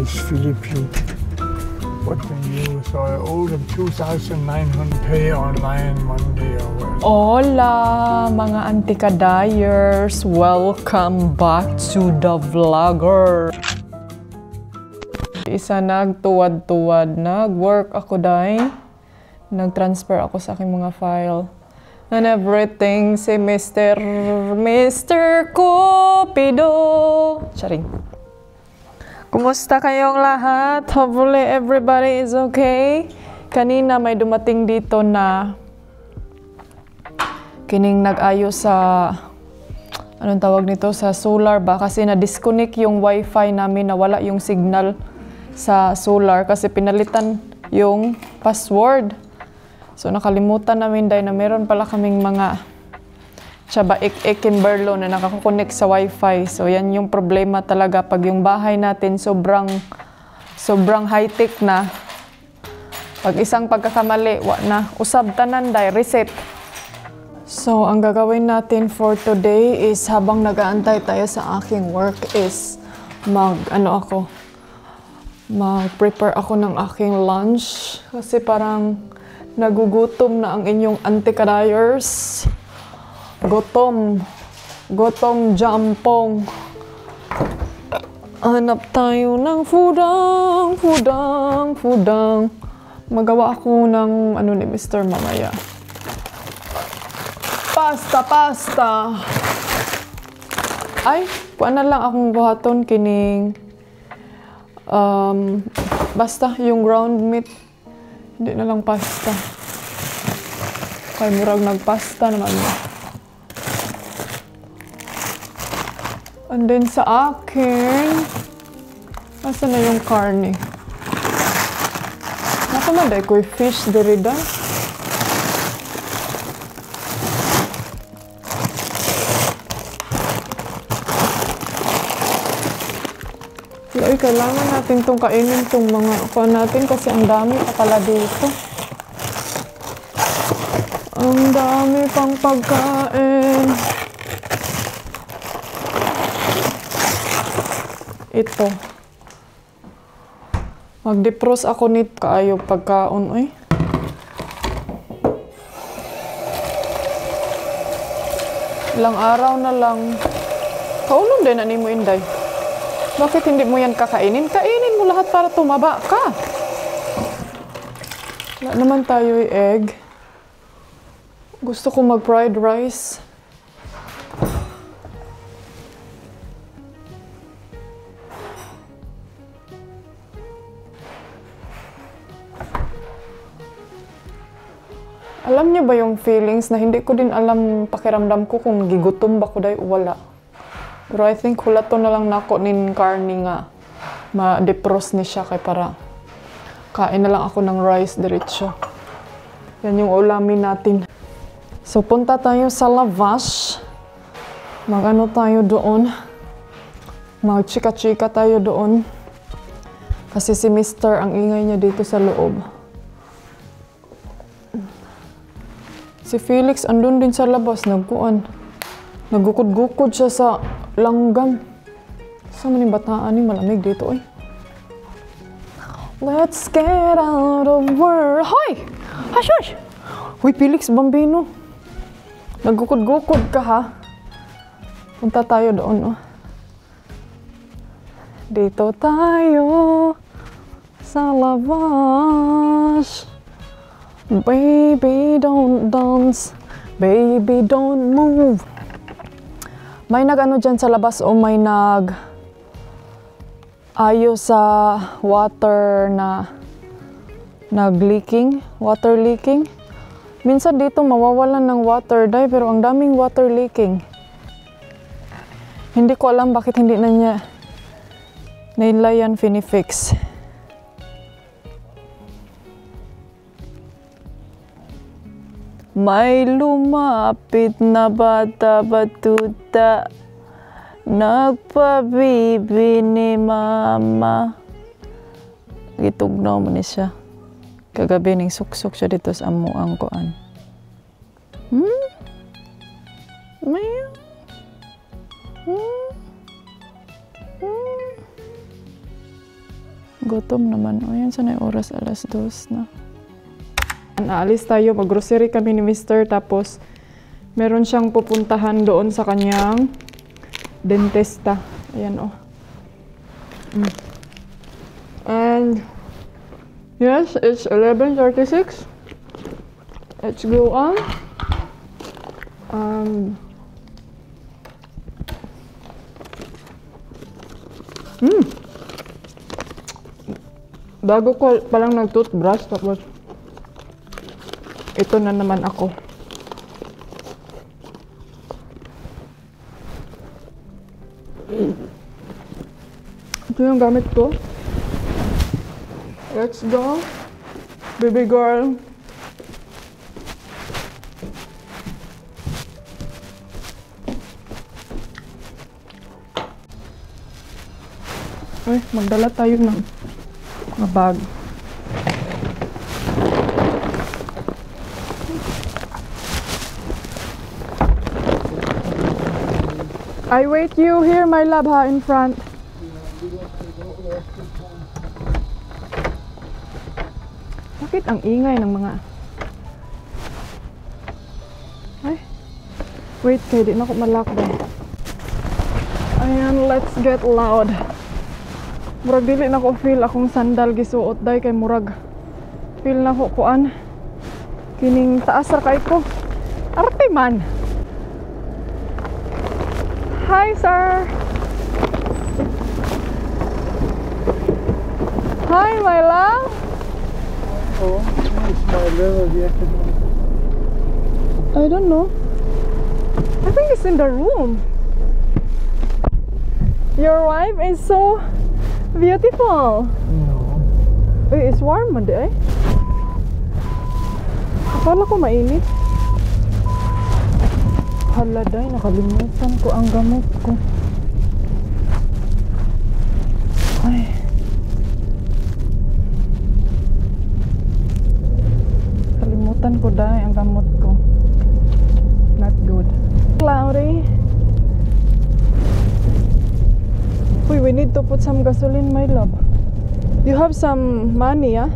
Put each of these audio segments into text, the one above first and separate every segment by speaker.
Speaker 1: is Philippine. What can you? So I owe them 2,900 pay online Monday or what?
Speaker 2: Hola, mga antika-dyers! Welcome back to the vlogger! Isa nagtuwad-tuwad. Nag-work ako dahil. Nag-transfer ako sa aking mga file. And everything si Mr. Cupido. Charing. Kumusta kayong lahat? Hopefully everybody is okay. Kanina may dumating dito na kining nag-ayos sa anong tawag nito sa solar ba kasi na-disconnect yung wifi namin, nawala yung signal sa solar kasi pinalitan yung password. So nakalimutan namin dahil na meron pala kaming mga Kimberlo na nakakukonek sa wifi. So yan yung problema talaga pag yung bahay natin sobrang high-tech na. Pag isang pagkakamali, na usab tanan dahil reset. So ang gagawin natin for today is habang nag-aantay tayo sa aking work is mag-prepare ako ng aking lunch kasi parang nagugutom na ang inyong antika-dyers. Gutom jampong. Hanap tayo ng fudang. Magawa ako ng ni Mr. mamaya. Pasta. Ay, kuan na lang akong buhaton kining basta yung ground meat. Hindi na lang pasta. Kay murag nagpasta naman. And then sa akin, nasa na yung karne? Nakamaday ko yung fish derida. Ay, kailangan natin itong kainin itong mga kuha natin kasi ang dami pa pala dito. Ang dami pang pagkain. Ito. Mag-defrost ako nito kaayo pagkaon. Uy. Ilang araw na lang. Kaulong din na ni mo, Inday. Bakit hindi mo yan kakainin? Kainin mo lahat para tumaba ka. Wala naman tayo egg. Gusto ko mag-fried rice. Alam niyo ba yung feelings na hindi ko din alam pakiramdam ko kung gigutom ba ko dahil o wala. Pero I think hulato na lang nako nin karni nga ma-defrost ni siya kay para kain na lang ako ng rice diretso. Yan yung ulamin natin. So punta tayo sa Lavash. Mag-ano tayo doon. Mag-chika-chika tayo doon. Kasi si Mr. ang ingay niya dito sa loob. Si Felix andun din sa labas, nagukod-gukod siya sa langgam. Sa maning bataan ni malamig dito, eh. Let's get out of work. Hoy! Hashush! Hoy, Felix Bambino. Nagukod-gukod ka, ha? Punta tayo doon, oh. Dito tayo sa labas. Baby, don't dance. Baby, don't move. May nag-ano dyan sa labas o may nag-ayo sa water na nag-leaking. Water leaking. Minsan dito mawawalan ng water dahil pero ang daming water leaking. Hindi ko alam bakit hindi na niya nila yan finifix. May lumapit na bata-batuta, nagpabibi ni mama. Gitugnaw mo ni siya. Kagabi ning suksok siya dito sa amuang kuan. Maya. Gutom naman. O yan, sana yung oras, 2:00 na. Naalis tayo, mag-grocery kami ni Mr. Tapos, meron siyang pupuntahan doon sa kanyang dentista. Ayan, oh. And, yes, it's 11:36. Let's go on. Bago ko palang nag-toothbrush, tapos ito na naman ako. Ito yung gamit ko. Let's go, baby girl. Ay, magdala tayo ng mga bag. I wait you here, my love, ha, in front. Bakit ang ingay ng mga... Ay, wait, kaya di na ako malakbay. Ayan, let's get loud. Murag dili na ko feel akong sandal gisuot day kay murag feel na ko kuan kining taas ra kay ko. Arte man. Hi sir. Hi my love.
Speaker 1: Oh, it's my level yesterday.
Speaker 2: I don't know. I think it's in the room. Your wife is so beautiful.
Speaker 1: No.
Speaker 2: Uy, it's warm man di ay. Akala ko mainit. Hala day, nakalimutan ko ang gamot ko. Ay. Kalimutan ko day ang gamot ko. Not good. Cloudy. Uy, we need to put some gasoline, my love. You have some money, ah?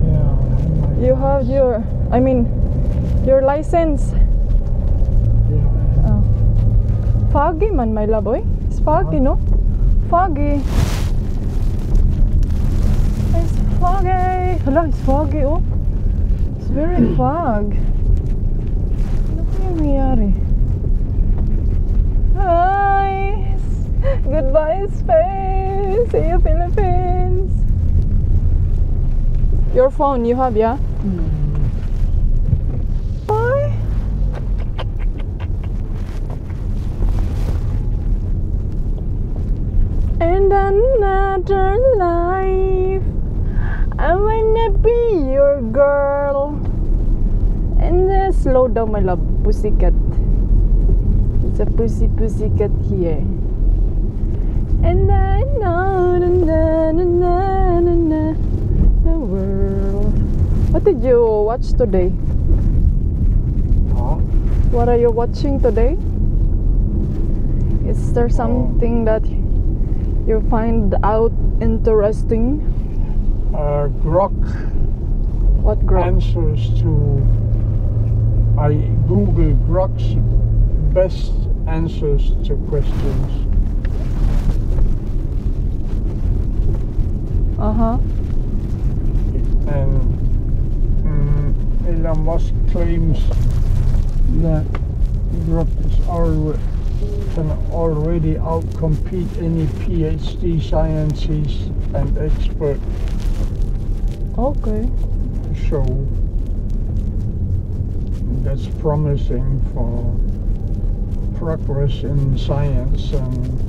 Speaker 1: Yeah.
Speaker 2: You have your, your license.
Speaker 1: Yeah.
Speaker 2: Oh. Foggy man, my love, oy. It's foggy, no? Foggy. It's foggy. Hala, it's foggy, oh. It's very fog. Ano kaya nangyari? Hi! Goodbye, space. See you, Philippines. Your phone, you have, yeah? Bye. And another life, I wanna be your girl. And slow down, my love, pussycat. It's a pussycat here. And I know the world. What did you watch today?
Speaker 1: Huh?
Speaker 2: What are you watching today? Is there something that you find out interesting?
Speaker 1: Grok
Speaker 2: What Grok?
Speaker 1: answers to... I Google Grok's best answers to questions. And Elon Musk claims that Grok can already outcompete any PhD scientists and experts.
Speaker 2: Okay.
Speaker 1: So that's promising for progress in science and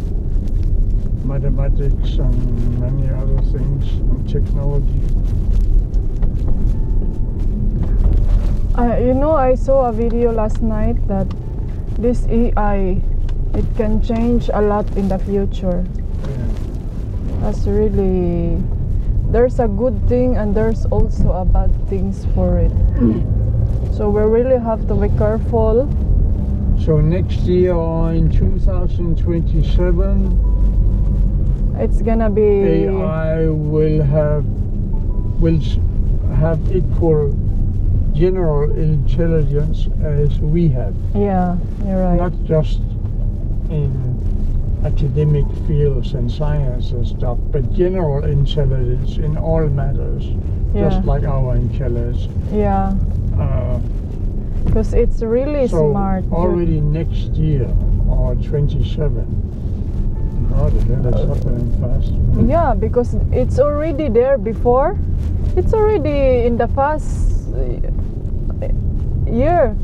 Speaker 1: mathematics and many other things and technology.
Speaker 2: You know, I saw a video last night that this AI, it can change a lot in the future.
Speaker 1: Yeah.
Speaker 2: That's really, there's a good thing and there's also a bad things for it. So we really have to be careful.
Speaker 1: So next year in 2027,
Speaker 2: It's gonna be...
Speaker 1: AI will have equal general intelligence as we have.
Speaker 2: Yeah, you're right.
Speaker 1: Not just in academic fields and science and stuff, but general intelligence in all matters, just like our intelligence.
Speaker 2: Yeah. Because it's really
Speaker 1: So
Speaker 2: smart.
Speaker 1: already next year or 27. Oh, the hell is happening fast.
Speaker 2: Yeah, because it's already there before. It's already in the past year.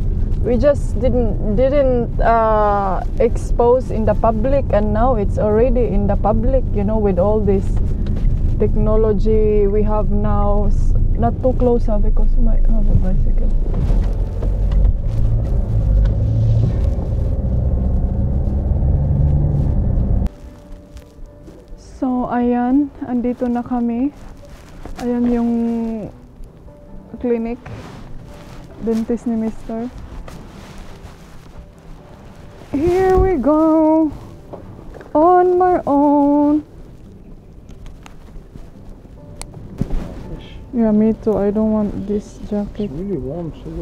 Speaker 2: We just didn't expose in the public, and now it's already in the public, you know, with all this technology we have now. Not too close, because I might have a bicycle. So, ayan, andito na kami. Ayan yung clinic, dentist ni Mr. Here we go, on my own. Yeah, me too. I don't want this jacket.
Speaker 1: It's really warm, so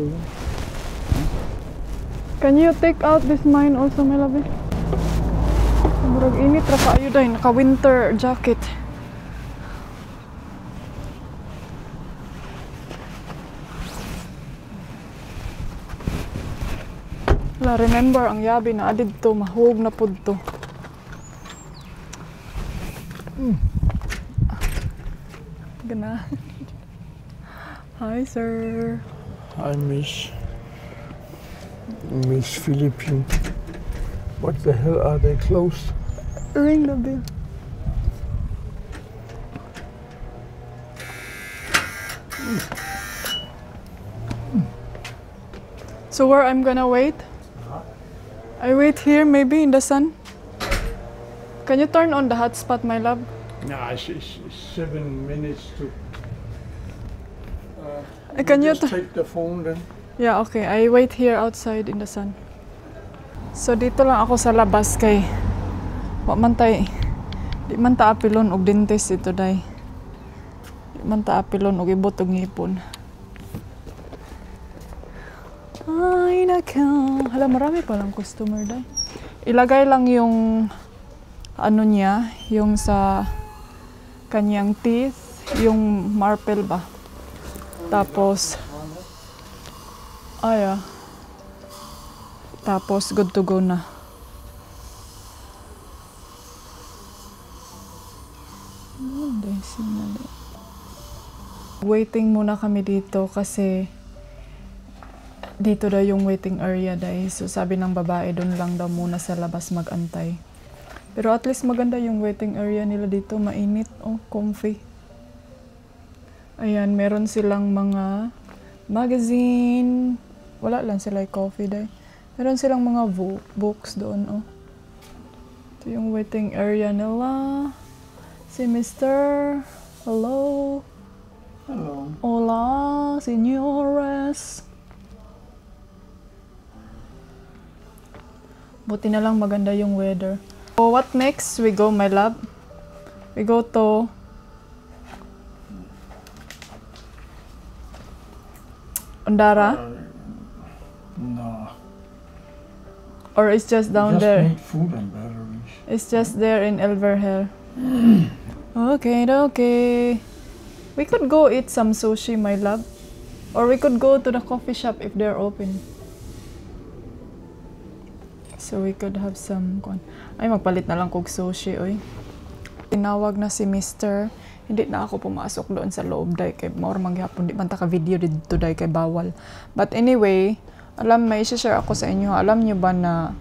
Speaker 2: Can you take out this mine also, my love? Murag init ra kaayo day, naka-winter jacket. Wala, remember ang yabi na adid to, mahug na pud to. Gana. Hi, sir.
Speaker 1: Hi, Miss Philippine. What the hell, are they closed?
Speaker 2: Ring the bell. So where I'm gonna wait? I wait here, maybe in the sun. Can you turn on the hotspot, my love?
Speaker 1: Nah, it's 7 minutes to.
Speaker 2: Can you
Speaker 1: just take the phone then?
Speaker 2: Yeah, okay. I wait here outside in the sun. So dito lang ako sa labas kay wa man tay di man ta apilon og dentist ito day. Di man ta apilon og ibot og ngipon. Ay nako. Hala, marami pa lang customer day. Ilagay lang yung ano niya, yung sa kanyang teeth, yung marble ba. Tapos tapos good to go na. Waiting muna kami dito kasi dito daw yung waiting area day. So sabi ng babae doon lang daw muna sa labas magantay. Pero at least maganda yung waiting area nila dito, mainit, comfy. Ayan, meron silang mga magazine. Wala lang sila coffee day. Meron silang mga books doon, Ito yung waiting area nila. Si Mr. Hello.
Speaker 1: Hello.
Speaker 2: Hola, señores. Buti na lang maganda yung weather. So what next? We go, my love. We go to Ondara?
Speaker 1: No.
Speaker 2: Or it's just down
Speaker 1: Just
Speaker 2: there?
Speaker 1: need food and batteries.
Speaker 2: It's just there in Elverhill. Okay. We could go eat some sushi, my love. Or we could go to the coffee shop if they're open. So we could have some... Ay, magpalit na lang kog sushi, oy. Tinawag na si Mr. Hindi na ako pumasok doon sa loob, day. Kay more mangyapon, di man ta ka-video dito, day, kay bawal. But anyway, may share ako sa inyo. Alam nyo ba na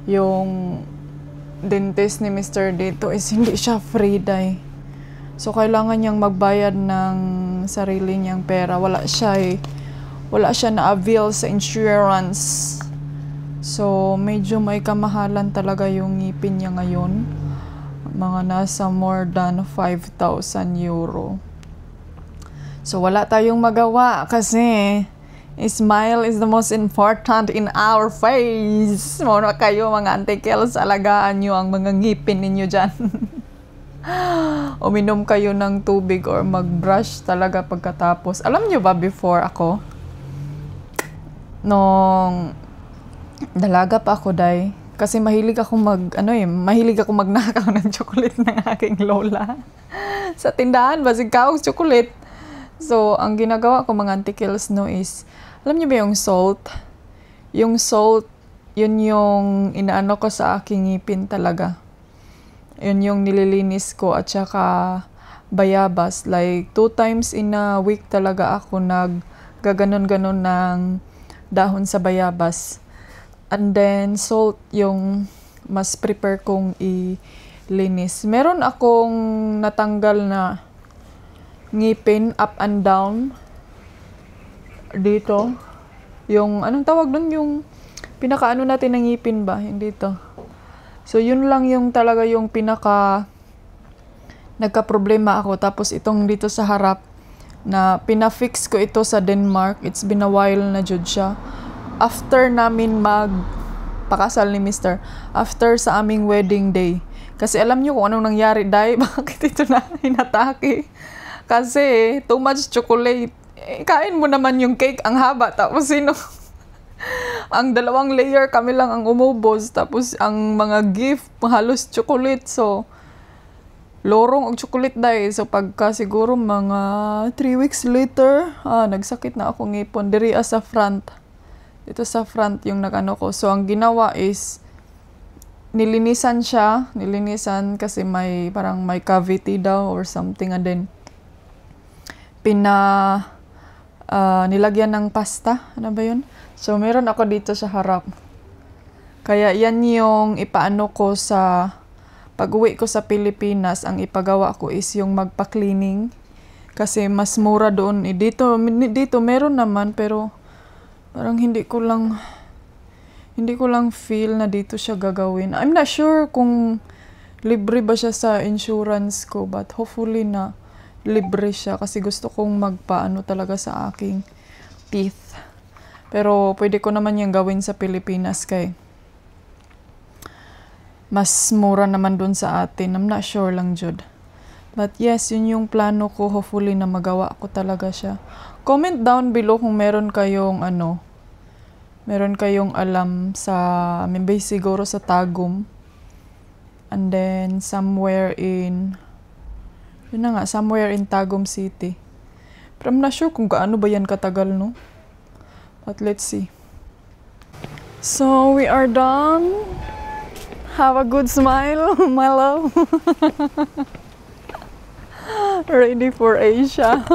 Speaker 2: yung dentist ni Mr. dito is hindi siya free, day. So, kailangan niyang magbayad ng sarili niyang pera. Wala siya na-avail sa insurance. So, medyo may kamahalan talaga yung ngipin niya ngayon. Mga nasa more than 5,000 euro. So, wala tayong magawa kasi smile is the most important in our face. Muna kayo mga antikels, alagaan nyo ang mga ngipin ninyo dyan. uminom kayo ng tubig or mag-brush talaga pagkatapos. Alam nyo ba before ako, nung dalaga pa ako, day, kasi mahilig ako mahilig ako magnakaw ng chocolate ng aking lola. Sa tindahan, basig kaos chocolate. So, ang ginagawa ko mga Auntie Kels, no, is, alam niyo ba yung salt? Yung salt, yun yung inaano ko sa aking ngipin talaga. Yun yung nililinis ko at saka bayabas. Like, 2 times in a week talaga ako naggaganon-ganon ng dahon sa bayabas. And then, salt yung mas prepare kong ilinis. Meron akong natanggal na ngipin up and down dito. Yung, anong tawag doon? Yung pinakaano natin ng ngipin ba? Yung dito. So, yun lang yung talaga yung nagka-problema ako. Tapos, itong dito sa harap, na pinafix ko ito sa Denmark. It's been a while na jud siya. After namin magpakasal ni Mr. After sa aming wedding day. Kasi alam nyo kung anong nangyari, day, bakit ito na hinatake? Kasi, too much chocolate. Kain mo naman yung cake, ang haba. Tapos, ang 2 layer kami lang ang umubos. Tapos, ang mga gift, halos chocolate. So, lorong og chocolate day. So, pagka siguro mga 3 weeks later, nagsakit na ako ngipon. Diri sa front. Dito sa front yung nagano ko. So, ang ginawa is, nilinisan siya. Nilinisan kasi parang may cavity daw or something. And then, nilagyan ng pasta. Ano ba yun? So, meron ako dito sa harap. Kaya, yan yung ipaano ko sa pag-uwi ko sa Pilipinas. Ang ipagawa ko is yung magpa-cleaning. Kasi, mas mura doon. Dito meron naman, pero parang hindi ko lang feel na dito siya gagawin. I'm not sure kung libre ba siya sa insurance ko, but hopefully na libre siya kasi gusto kong magpaano talaga sa aking teeth. Pero pwede ko naman yung gawin sa Pilipinas kay mas mura naman dun sa atin. I'm not sure lang, Jud. But yes, yun yung plano ko. Hopefully na magawa ko talaga siya. Comment down below kung meron kayong alam sa, maybe siguro sa Tagum. And then somewhere in Tagum City. Pero I'm not sure kung gaano ba yan katagal, no? But let's see. So, we are done. Have a good smile, my love. Ready for Asia.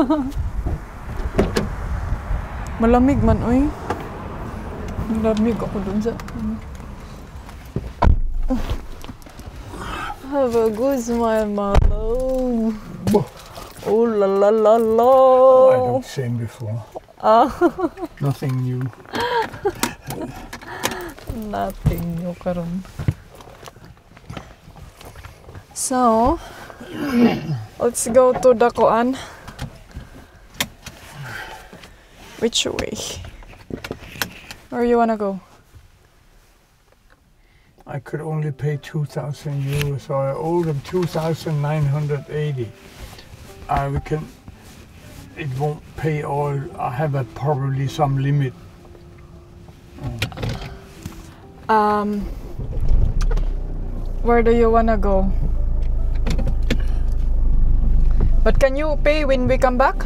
Speaker 2: Malamig man, uy. Malamig ako dun sa... Have a good smile, my love. Oh, la la la la.
Speaker 1: I don't seen before. Nothing new.
Speaker 2: Nothing new karon. So, let's go to the Koan. Which way? Where you wanna go?
Speaker 1: I could only pay 2,000 euros, so I owe them 2,980. It won't pay all. I have probably some limit.
Speaker 2: Where do you wanna go? But can you pay when we come back?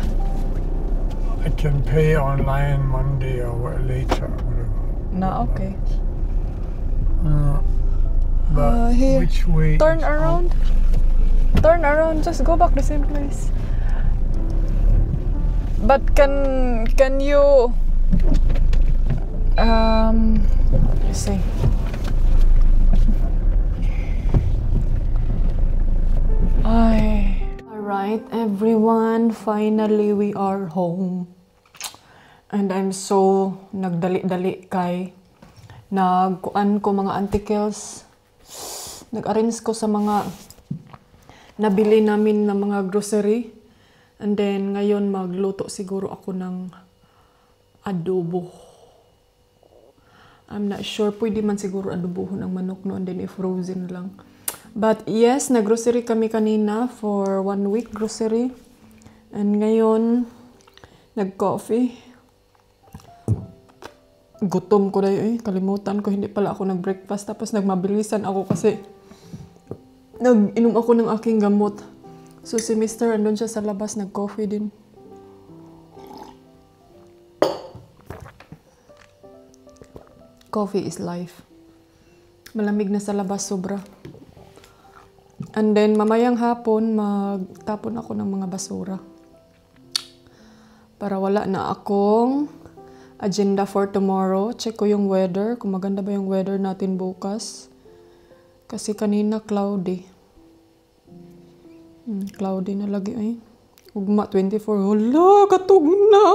Speaker 1: I can pay online Monday or later.
Speaker 2: No, okay.
Speaker 1: But
Speaker 2: Here.
Speaker 1: which way?
Speaker 2: Turn around. Turn around. Just go back the same place. But can you? Let's see. Alright, everyone. Finally, we are home. And I'm so nagdali-dali kay nagkuan ko mga Auntie Kels. Nag-arrange ko sa mga nabili namin na mga grocery. And then, ngayon magluto siguro ako ng adobo. I'm not sure. Pwede man siguro adobohon ang manok no. And then, if frozen lang. But yes, nag-grocery kami kanina for 1 week grocery. And ngayon, nag-coffee. Gutom ko dayo eh. Kalimutan ko, hindi pala ako nag-breakfast. Tapos nagmabilisan ako kasi nag-inom ako ng aking gamot. So si Mr. andun siya sa labas, nag-coffee din. Coffee is life. Malamig na sa labas, sobra. And then, mamayang hapon, magtapon ako ng mga basura. Para wala na akong agenda for tomorrow. Check ko yung weather, kung maganda ba yung weather natin bukas. Kasi kanina, cloudy. Cloudy na lagi ay. Ugma 24. Hala, katog na!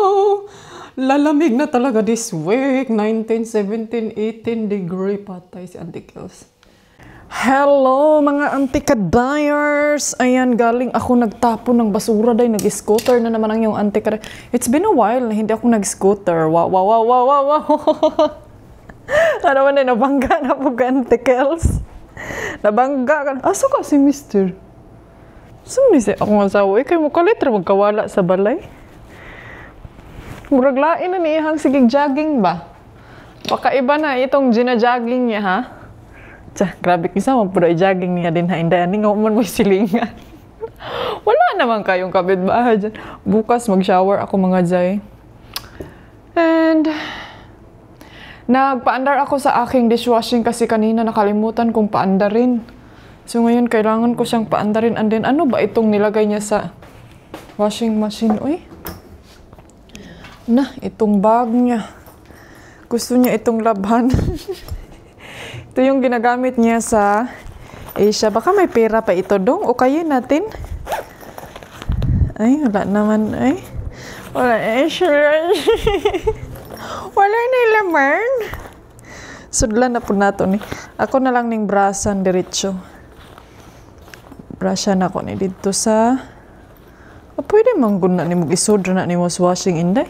Speaker 2: Lalamig na talaga this week. 19, 17, 18 degree. Patay si Auntie Kels. Hello mga Auntie Kadayers! Ayan, galing ako nagtapon ng basura dahil nag-scooter na naman ang yung Auntie Kadayers. It's been a while na hindi ako nag-scooter. Wow, wow, wow, wow, wow, wow! Ano man na, nabangga na po ka Auntie Kels. Nabangga ka na. Aso ka si Mr. Saan siya ako masawa? Kayo mo kalitra magkawala sa balay? Murag lain na niyahang sigig jogging ba? Baka iba na itong gina-jogging niya, ha? Tsa, grabe kisa mo puro i-jogging niya din, ha? Hindi, ani nga man mo silingan. Wala naman kayong kapitbahay dyan. Bukas mag-shower ako mga jay. And nagpaandar ako sa aking dishwashing kasi kanina nakalimutan kong paandarin. So ngayon kailangan ko siyang paandarin. And then ano ba itong nilagay niya sa washing machine? Uy! Na, itong bag niya. Gusto niya itong labhan. Ito yung ginagamit niya sa Asia. Baka may pera pa ito dong. O kayo natin. Ay, wala naman. Ay, wala. Wala na laman. Sudlan na po nato ni. Ako na lang ning brasan diretso. Brushan ako ni dito sa... O, pwede mangguna ni mo isudra na ni mo washing inday.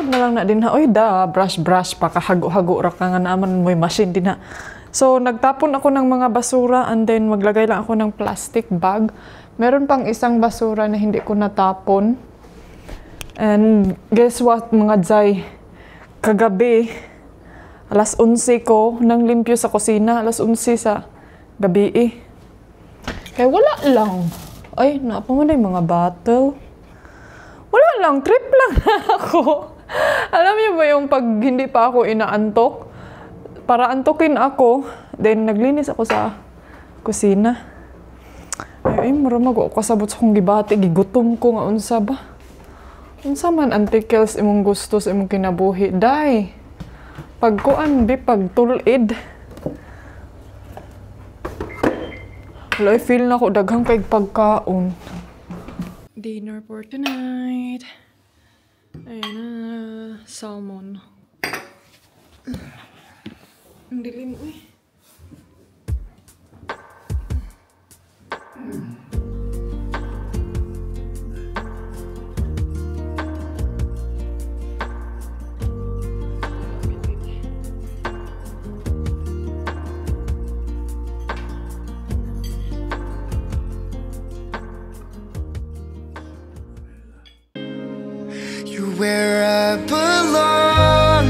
Speaker 2: Na lang na din ha. Oy da, brush pa kahago-hago ra ka nga naman mo'y machine din ha. So nagtapon ako ng mga basura and then maglagay lang ako ng plastic bag. Meron pang isang basura na hindi ko natapon. And guess what mga jay? Kagabi, alas 11 ko nang limpyo sa kusina. Alas 11 sa gabi eh. Kaya wala lang. Ay, napamanay mga bottle. Wala lang, trip lang ako. Alam niyo ba yung pag hindi pa ako inaantok? Para antokin ako, then naglinis ako sa kusina. Ay, maramag ako kasabot sa kong gibati, gigutom ko nga unsa ba? Unsa man Auntie Kels imong gusto sa imong kinabuhi, day. Pagkuan bi pagtulid. Wala, feel na ko daghang kay pagkaon. Dinner for tonight. Ayan na, salmon. Ang dilim, uy.
Speaker 3: Where I belong,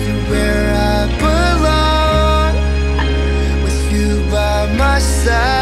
Speaker 3: you're where I belong, with you by my side.